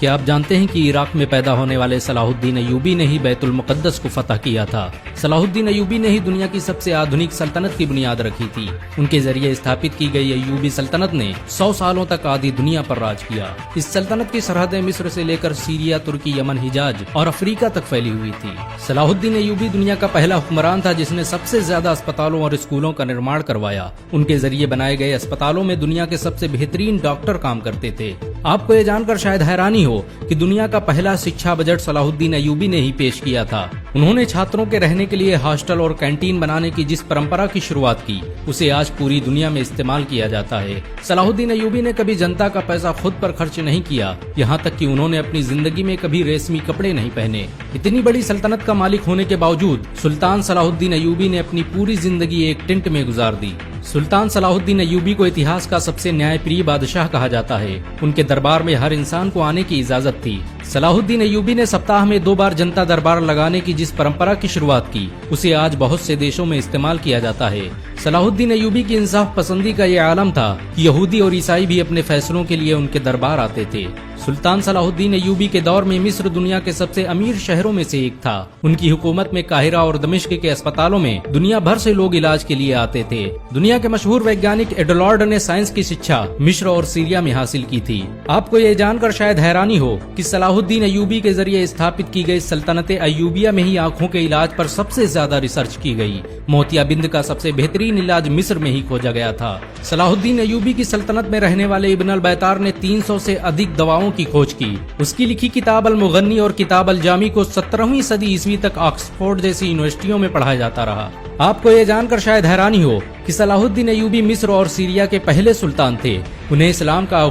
क्या आप जानते हैं कि इराक में पैदा होने वाले सलाहुद्दीन अय्यूबी ने ही बैतुल मुक़द्दस को फतह किया था। सलाहुद्दीन अय्यूबी ने ही दुनिया की सबसे आधुनिक सल्तनत की बुनियाद रखी थी। उनके जरिए स्थापित की गई अय्यूबी सल्तनत ने 100 सालों तक आधी दुनिया पर राज किया। इस सल्तनत की सरहदें मिस्र से लेकर सीरिया, तुर्की, यमन, हिजाज और अफ्रीका तक फैली हुई थी। सलाहुद्दीन अय्यूबी दुनिया का पहला हुक्मरान था जिसने सबसे ज्यादा अस्पतालों और स्कूलों का निर्माण करवाया। उनके जरिए बनाए गए अस्पतालों में दुनिया के सबसे बेहतरीन डॉक्टर काम करते थे। आपको ये जानकर शायद हैरानी हो कि दुनिया का पहला शिक्षा बजट सलाहुद्दीन अय्यूबी ने ही पेश किया था। उन्होंने छात्रों के रहने के लिए हॉस्टल और कैंटीन बनाने की जिस परंपरा की शुरुआत की, उसे आज पूरी दुनिया में इस्तेमाल किया जाता है। सलाहुद्दीन अय्यूबी ने कभी जनता का पैसा खुद पर खर्च नहीं किया, यहाँ तक कि उन्होंने अपनी जिंदगी में कभी रेशमी कपड़े नहीं पहने। इतनी बड़ी सल्तनत का मालिक होने के बावजूद सुल्तान सलाहुद्दीन अय्यूबी ने अपनी पूरी जिंदगी एक टेंट में गुजार दी। सुल्तान सलाहुद्दीन अय्यूबी को इतिहास का सबसे न्यायप्रिय बादशाह कहा जाता है। उनके दरबार में हर इंसान को आने की इजाजत थी। सलाहुद्दीन अय्यूबी ने सप्ताह में 2 बार जनता दरबार लगाने की जिस परंपरा की शुरुआत की, उसे आज बहुत से देशों में इस्तेमाल किया जाता है। सलाहुद्दीन अय्यूबी की इंसाफ पसंदी का यह आलम था कि यहूदी और ईसाई भी अपने फैसलों के लिए उनके दरबार आते थे। सुल्तान सलाहुद्दीन अय्यूबी के दौर में मिस्र दुनिया के सबसे अमीर शहरों में से एक था। उनकी हुकूमत में काहिरा और दमिश्क के अस्पतालों में दुनिया भर से लोग इलाज के लिए आते थे। दुनिया के मशहूर वैज्ञानिक एडलॉर्ड ने साइंस की शिक्षा मिस्र और सीरिया में हासिल की थी। आपको ये जानकर शायद हैरानी हो कि सलाहुद्दीन अय्यूबी के जरिए स्थापित की गई सल्तनत अय्यूबिया में ही आंखों के इलाज पर सबसे ज्यादा रिसर्च की गई। मोतियाबिंद का सबसे बेहतरीन इलाज मिस्र में ही खोजा गया था। सलाहुद्दीन अय्यूबी की सल्तनत में रहने वाले इब्न अल बैतार ने 300 से अधिक दवाओं की खोज की। उसकी लिखी किताब अल मुगन्नी और किताब अल जामी को 17वीं सदी ईस्वी तक ऑक्सफोर्ड जैसी यूनिवर्सिटियों में पढ़ाया जाता रहा। आपको ये जानकर शायद हैरानी हो कि सलाहुद्दीन अय्यूबी मिस्र और सीरिया के पहले सुल्तान थे। उन्हें इस्लाम का